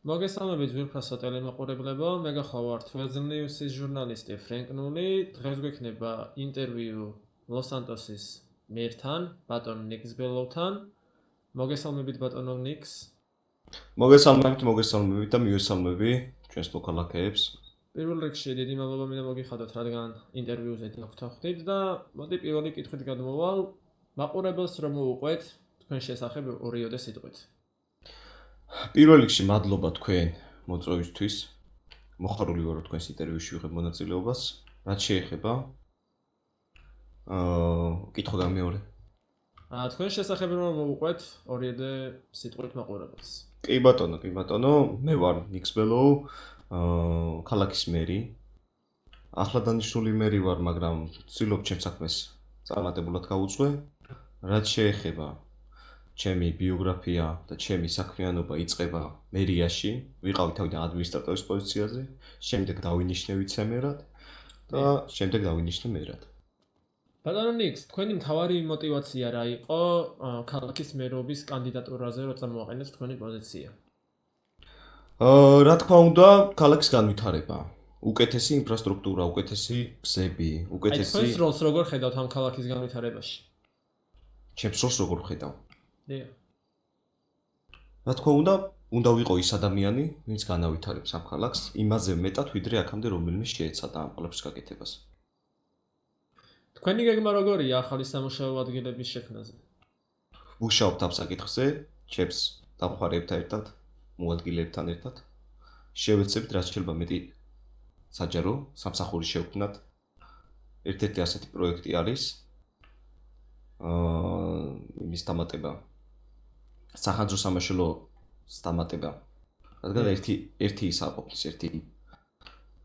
მოგესალმებით ძვირფასო ტელემოყურებლებო, მე გახლავართ Weather News-ის ჟურნალისტი ფრენკ ნული. დღეს გვექნება ინტერვიუ ლოს-სანტოსის მერთან, ბატონ ნიქს ბელოვთან. მოგესალმებით ბატონო ნიქს. მოგესალმებით და მივესალმები ჩვენს მოქალაქეებს. პირველ რიგში დიდი მადლობა მინდა მოგიხადოთ, რადგან ინტერვიუზე დაგხვდით და მოდი პირველი კითხვით გადმოვალ. მაყურებელს რომ მოუყვეთ თქვენ შესახებ ორიოდე სიტყვით. პირველ რიგში მადლობა თქვენ მოწვევისთვის. მოხარული ვარ რომ თქვენს ინტერვიუში ვიღებ მონაწილეობას. რაც შეეხება კითხვა გამეორე. თქვენ შესახებ რომ მოუყვეთ ორიოდე სიტყვით მაყურებელს. კი ბატონო, მე ვარ ნიქს ბელოუ, ქალაქის მერი. ახლა დანიშნული მერი ვარ, მაგრამ ვცდილობ ჩემს საქმეს წარმატებულად გავუწვე. რაც შეეხება ჩემი ბიოგრაფია და ჩემი საქმიანობა იწყება მერიაში, ვიყავი თავიდან ადმინისტრატორის პოზიციაზე, შემდეგ დავინიშნე ვიცე-მერად და შემდეგ დავინიშნე მერად. ბატონო ნიქს, თქვენი მთავარი мотиваცია რა იყო ქალაქის მერობის კანდიდატურაზე, როცა მოაყენეთ თქვენი პოზიცია? რა თქმა უნდა, ქალაქის განვითარება, უკეთესი ინფრასტრუქტურა, უკეთესი გზები, უკეთესი. თქვენს როლს როგორ ხედავთ ამ ქალაქის განვითარებაში? ჩემს როლს როგორ ხედავ? დიახ. რა თქმა უნდა ვიყო ის ადამიანი, ვინც განავითარებს ამ ქალაქს, იმაზე მეტად ვიდრე აქამდე რომელიმე შეეცადა ამ ყველაფრის გაკეთებას. თქვენი გეგმა როგორია ახალი სამუშაო ადგილების შექმნაზე? ვუშაობთ ამ საკითხზე, ჩემს დამხმარეებთან ერთად, მოადგილეებთან ერთად. შევეცებთ რაც შეიძლება მეტი საჯარო სამსახური შევქმნათ. ერთ-ერთი ასეთი პროექტი არის იმის დამატება სახანძრო სამაშველოს დამატება. რადგან ერთი ის აყოფნის, ერთი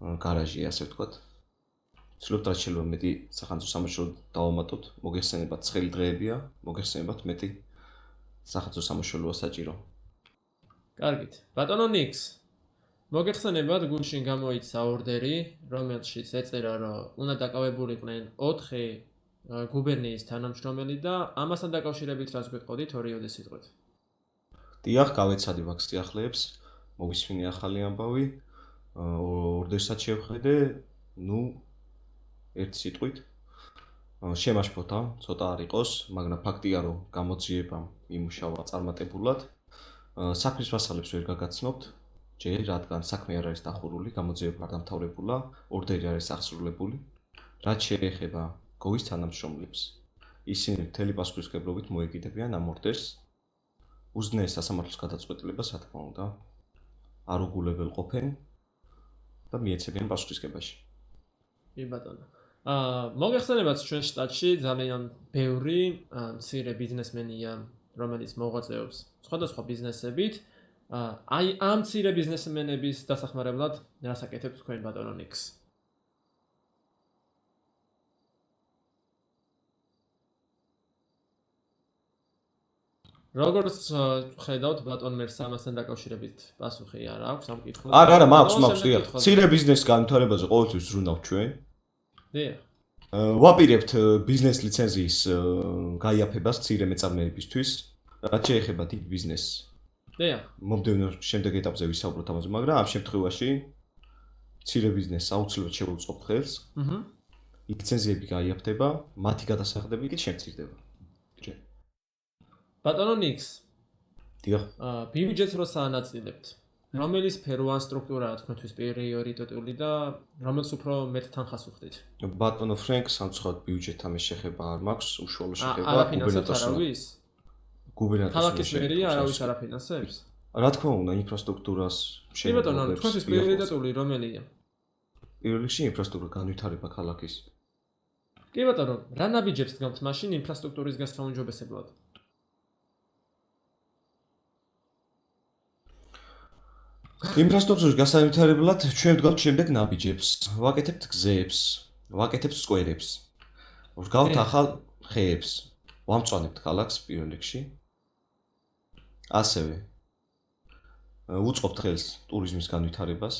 გარაჟი, ასე ვთქვათ. ვცდილობთ რაც შეიძლება მეტი სახანძრო სამაშველო დავამატოთ, მოგეხსენებათ ცხელი დღეებია, მოგეხსენებათ მეტი სახანძრო სამაშველოა საჭირო. კარგით. ბატონო ნიქს, მოგეხსენებათ გულშინ გამოიცა ორდერი, რომელშიც ეწერა, რომ უნდა დაკავებულიყვნენ 4 გუბერნიის თანამშრომელი და ამასთან დაკავშირებით რას გვეტყოდით ორიოდე სიტყვით? დიახ, გავეცადი ვაქ სიახლეებს, მოვისმინე ახალი ამბავი, ორდერსაც შევხედე, ერთ სიტყვით. შემაშფოთა, ცოტა არ იყოს, მაგრამ ფაქტია, რომ გამოძიება იმუშავა წარმატებულად. საქმის მასალებს ვერ გაგაცნობთ, ჯერ რადგან საქმე არ არის დახურული, გამოძიება არ დამთავრებულა, ორდერი არის აღსრულებული. რაც შეეხება გოვის თანამშრომლებს, ისინი მთელი პასუხისმგებლობით მოეკიდებიან ამ ორდერს. უზნეეს სასამართლოს გადაწყვეტილებას, რა თქმა უნდა, არ უგულებელყოფენ და მიეცემენ პასუხისმგებაში. კი ბატონო. მოგეხსენებათ ჩვენ შტატში ძალიან ბევრი მცირე ბიზნესმენია, რომელიც მოღვაწეობს სხვადასხვა ბიზნესებით. აი ამ მცირე ბიზნესმენების დასახმარებლად რას აკეთებთ თქვენ ბატონო ნიქს? როგორც ხედავთ ბატონ მერს ამასთან დაკავშირებით პასუხი არ აქვს ამ კითხვაზე? არა, მაქვს, დიახ. მცირე ბიზნესის განვითარებაზე ყოველთვის ვზრუნავთ ჩვენ. დიახ. ვაპირებთ ბიზნეს ლიცენზიის გაიაფებას მცირე მეწარმეებისთვის, რაც შეეხება დიდ ბიზნესს. დიახ. მომდევნო შემდეგ ეტაპზე ვისაუბროთ ამაზე, მაგრამ ამ შემთხვევაში მცირე ბიზნესს აუცილებლად შევუწყობთ ხელს. ლიცენზიები გაიაფდება, მათი გადასახადები კი შემცირდება. ბატონო ნიქს. დიახ. ბიუჯეტს რო საანაწილებთ, რომელი სფერო ან სტრუქტურაა თქვენთვის პრიორიტეტული და რომელს უფრო მეტ თანხას უხდით? ბატონო ფრენკ, სამწუხაროდ ბიუჯეტთან შეეხება არ მაქვს, უშუალო შეხება გუბერნატორს. გუბერნატორს. ქალაქის მერია არავის არ აფინანსებს? რა თქმა უნდა, ინფრასტრუქტურას კი ბატონო, თქვენთვის პრიორიტეტული რომელია? პირველ რიგში ინფრასტრუქტურის განვითარება ქალაქის. კი ბატონო, რა ნაბიჯებს დგამთ მაშინ ინფრასტრუქტურის გასაუმჯობესებლად? ინფრასტრუქტურის გასავითარებლად ჩვენ ვდგავთ შემდეგ ნაბიჯებს, ვაკეთებთ გზებს, ვაკეთებთ სკვერებს, ვდგავთ ახალ ხეებს, ვამწვანებთ ქალაქს პირველ რიგში. ასევე უწყობთ ხელს ტურიზმის განვითარებას,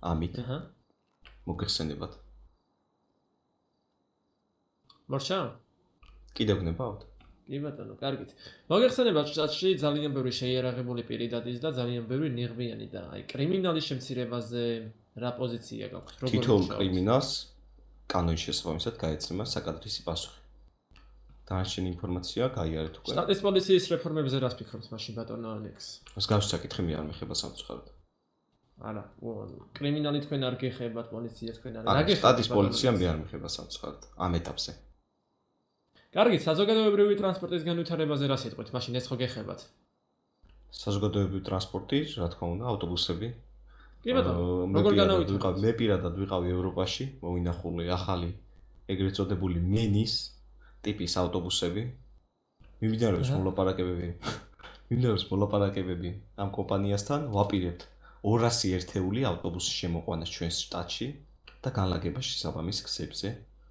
ამით მოგეხსენებათ. მორჩა? კიდევ გნებავთ? კი ბატონო, კარგით. მოგეხსენებათ შტატში ძალიან ბევრი შეიარაღებული პირი დადის და ძალიან ბევრი ნიღბიანი და აი კრიმინალის შემცირებაზე რა პოზიცია გაქვთ? როგორ თითოეულ მუშაობთ? კრიმინალს კანონის შესაბამისად გაეცემა საკადრისი პასუხი. დანარჩენი ინფორმაცია გაიარეთ უკვე. შტატის პოლიციის რეფორმებზე რას ფიქრობთ მაშინ ბატონო ალექს? მსგავსი საკითხი მე არ მეხება სამწუხაროდ. არა, კრიმინალი თქვენ არ გეხებათ, პოლიცია თქვენ არ არა, გეხებათ. შტატის პოლიცია მე არ მეხება სამწუხაროდ ამ ეტაპზე. კარგით, საზოგადოებრივი ტრანსპორტის განვითარებაზე რა სიტყვით? მაშინ ეს ხო გეხებათ? საზოგადოებრივი ტრანსპორტი, რა თქმა უნდა, ავტობუსები. კი ბატონო, როგორ განავითარებთ? მე პირადად ვიყავი ევროპაში, მოვინახული ახალი ეგრეთ წოდებული მენის ტიპის ავტობუსები. მიმდინარეობს მოლაპარაკებები ამ კომპანიასთან, ვაპირებთ 200 ერთეული ავტობუსის შემოყვანას ჩვენს შტატში და განლაგება შესაბამის გზებზე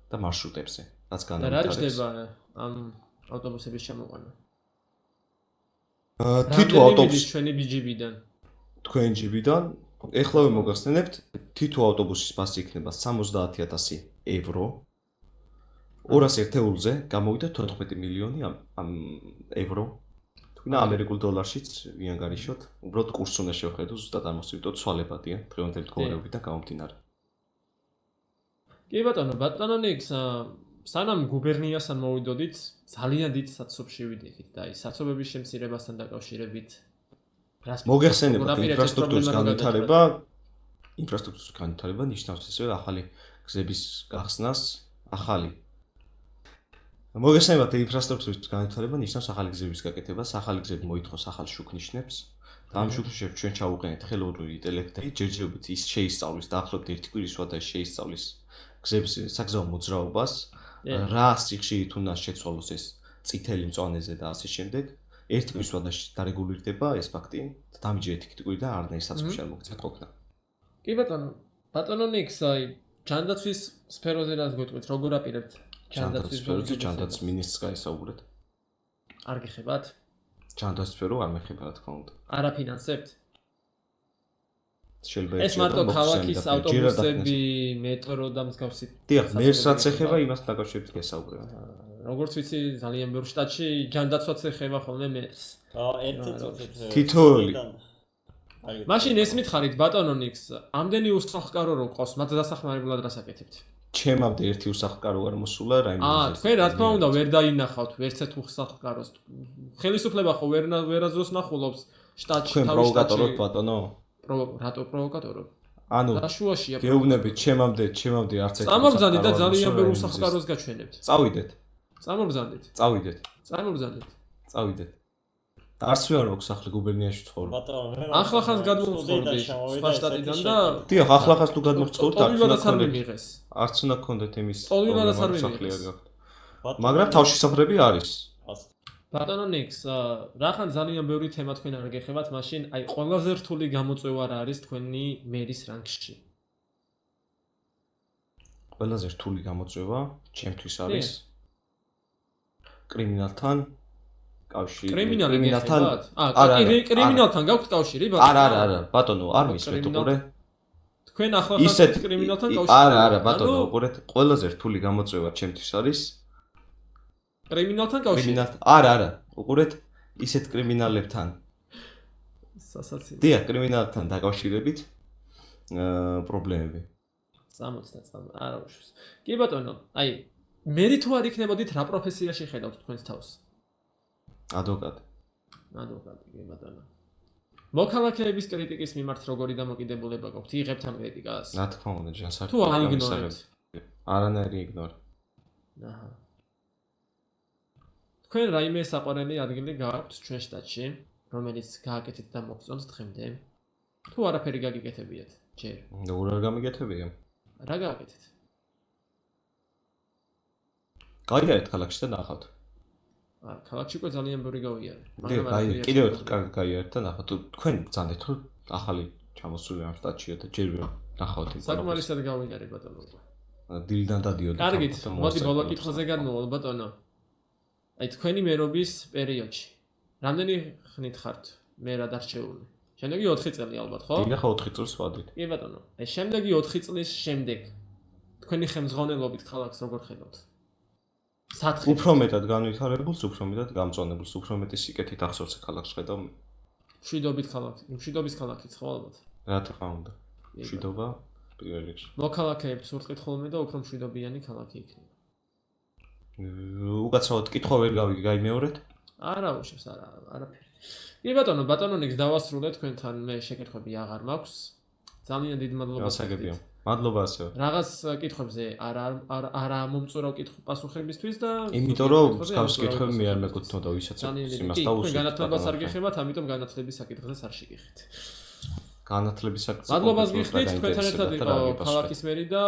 და მარშრუტებზე, რაც და რა განავითარებს. ჯდება ამ ავტობუსების შემოყვანა? თითო ავტობუსი ჩვენი BGB-დან. თქვენ ჯიბიდან ეხლავე მოგახსენებთ, თითო ავტობუსის ფასი იქნება 70,000 ევრო. 200 ერთეულზე გამოვიდა 14 მილიონი ამ ევრო. თქვენ ამერიკულ დოლარშიც ვიან გარიშოთ, უბრალოდ კურსს უნდა შევხედოთ, ზუსტად ამოვსვიტოთ ცვალებადია დღევანდელი მდგომარეობიდან გამომდინარე. კი ბატონო, ბატონო ნიქს, სანამ გუბერნიასთან მოვიდოდით, ძალიან დიდ საცობში ვიდიხით და აი საცობების შემცირებასთან დაკავშირებით რას მოგეხსენებათ ინფრასტრუქტურის განვითარება ნიშნავს ისე ახალი გზების გახსნას, მოგეხსენებათ ინფრასტრუქტურის განვითარება ნიშნავს ახალი გზების გაკეთებას, ახალი გზები მოითხოვს ახალ შუქნიშნებს და ამ შუქნიშნებს ჩვენ ჩავუყენეთ ხელოვნური ინტელექტი, ჯერჯერობით ის შეისწავლის დაახლოებით 1 კვირის ვადა შეისწავლის გზების საგზაო მოძრაობას, რა სიხშირით უნდა შეცვალოს ეს წითელი მწვანეზე და ასე შემდეგ. 1 კვირის ვადაში დარეგულირდება ეს ფაქტი და დამიჯერეთ იქით კვირა და არნაირ საწმში არ მოგწევთ ყოფნა. კი ბატონო ნიქს, აი ჯანდაცვის სფეროზე რას გვეტყვით, როგორ აპირებთ ჯანდაცვის სფეროზე ჯანდაცვის მინისტრს გაისაუბრეთ. არ გეხებათ? ჯანდაცვის სფერო არ მეხება რა თქმა უნდა. არ აფინანსებთ? შეიძლება ეს მარტო ქალაქის ავტობუსები, მეტრო და მსგავსი. დიახ, მერს რაც ეხება იმასთან დაკავშირებით გესაუბრებთ. როგორც ვიცი, ძალიან ბევრ შტატში ჯანდაცვაც ეხება ხოლმე მერს. თითოეული. მაშინ ეს მითხარით ბატონო ნიქს, ამდენი უსახლკარო რო ყავს, მათ დასახმარებლად რას აკეთებთ? ჩემამდე ერთი უსახლკარო არ მოსულა რაიმე. თქვენ რა თქმა უნდა ვერ დაინახავთ ვერცეთ უსახლკაროს. ხელისუფლება ხო ვერაზოს ნახულობს შტატში თავის პროვოკატორად ბატონო? რატო პროვოკატორო? ანუ რაშუაშია? გეუბნებით, ჩემამდე არც ერთი. წამობზანდით და ძალიან ბევრ უსახლკაროს გაჩვენებთ. წავიდეთ. წამობზანდით. წავიდეთ. არც ვერ აქვს ახლა გუბერნიაში ცხოვრობ. ახლახანს გადმოვცხოვრდი სხვა შტატიდან და დიახ, ახლახანს თუ გადმოვცხოვრდ, არც უნდა გქონდეთ იმის. ტოლვილადაც არ მიიღეს. მაგრამ თავშესაფრები არის. ბატონო ნიქს, რახან ძალიან ბევრი თემა თქვენ არ გეხებათ, მაშინ აი ყველაზე რთული გამოწვევა რა არის თქვენი მერის რანგში? ყველაზე რთული გამოწვევა ჩემთვის არის კრიმინალთან კავშირი. კრიმინალთან გაქვთ კავშირი, ბატონო? არა, ბატონო, არ მისმენთ უყურე. თქვენ ახლახანს კრიმინალთან კავშირი? არა, ბატონო, უყურეთ, ყველაზე რთული გამოწვევა ჩემთვის არის კრიმინალთან კავშირი? არა, უყურეთ, ისეთ კრიმინალებთან. სასაცილო. დიახ, კრიმინალთან დაკავშირებით პრობლემები. 60 არა უშვის. კი ბატონო, აი მერი თუ არ იქნებოდით რა პროფესიაში ხედავთ თქვენს თავს? ადვოკატი, კი ბატონო. მოქალაქეების კრიტიკის მიმართ როგორი დამოკიდებულება გაქვთ? იღებთ ამ კრიტიკას? რა თქმა უნდა, ჯანსაღი. თუ აიგნორებთ? არანაირი იგნორი. აჰა. თქვენ რაიმე საყვარელი ადგილი გააქვთ ჩვენ შტატში, რომელიც გააკეთეთ და მოგწონთ დღემდე? თუ არაფერი გაგიკეთებიათ? ჯერ. როგორ არ გამიგეთებია? რა გააკეთეთ? გაიარეთ ქალაქში და ნახავთ. ქალაქში უკვე ძალიან ბევრი გავიარე. კიდევ ერთხელ გაიარეთ და ნახავთ. თქვენ ბრძანდეთ რომ ახალი ჩამოსული ამ შტატშია და ჯერ ნახავთ იმ საკმარისად გავიარე ბატონო. დილიდან დადიოდი. კარგით, მოდი ბოლო კითხვაზე გადმოვალ ბატონო. აი თქვენი მერობის პერიოდში რამდენი ხნით ხართ მერად არჩეული? შემდეგი 4 წელი ალბათ, ხო? დილა 4 წელს ვადით. კი ბატონო. აი შემდეგი 4 წლის შემდეგ თქვენი ხელმძღვანელობით ქალაქს როგორ ხედავთ? სათხე. უფრო მეტად განვითარებულს, უფრო მეტად გამწვანებულს, უფრო მეტი სიკეთით ახსოვს ქალაქს ხედავ. მშვიდობით ქალაქი, მშვიდობის ქალაქიც ხო ალბათ. რა თქმა უნდა. მშვიდობა პირველ რიგში. მოქალაქეებს ურტყით ხოლმე და უფრო მშვიდობიანი ქალაქი იქნება. უკაცრავად კითხვა ვერ გაიმეორეთ? არა უშავს, არაფერი. კი ბატონო, ნიქს დავასრულე თქვენთან, მე შეკითხვები აღარ მაქვს. ძალიან დიდი მადლობა. გასაგებია. მადლობა ასევე. რაღაც კითხვებზე არა მომწურავ პასუხებისთვის და იმიტომ რომ მსგავს კითხვები მე არ მეკუთვნოდა ვისაც იმას დავუსვით. განათლებას არ გიხებათ, ამიტომ განათლების საკითხზე არ შეგიხეთ. განათლების საკითხზე. მადლობას გიხდით, თქვენთან ერთად იყო ქალაქის მერი და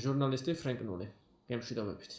ჟურნალისტი ფრენკ ნული. გემშვიდობებით.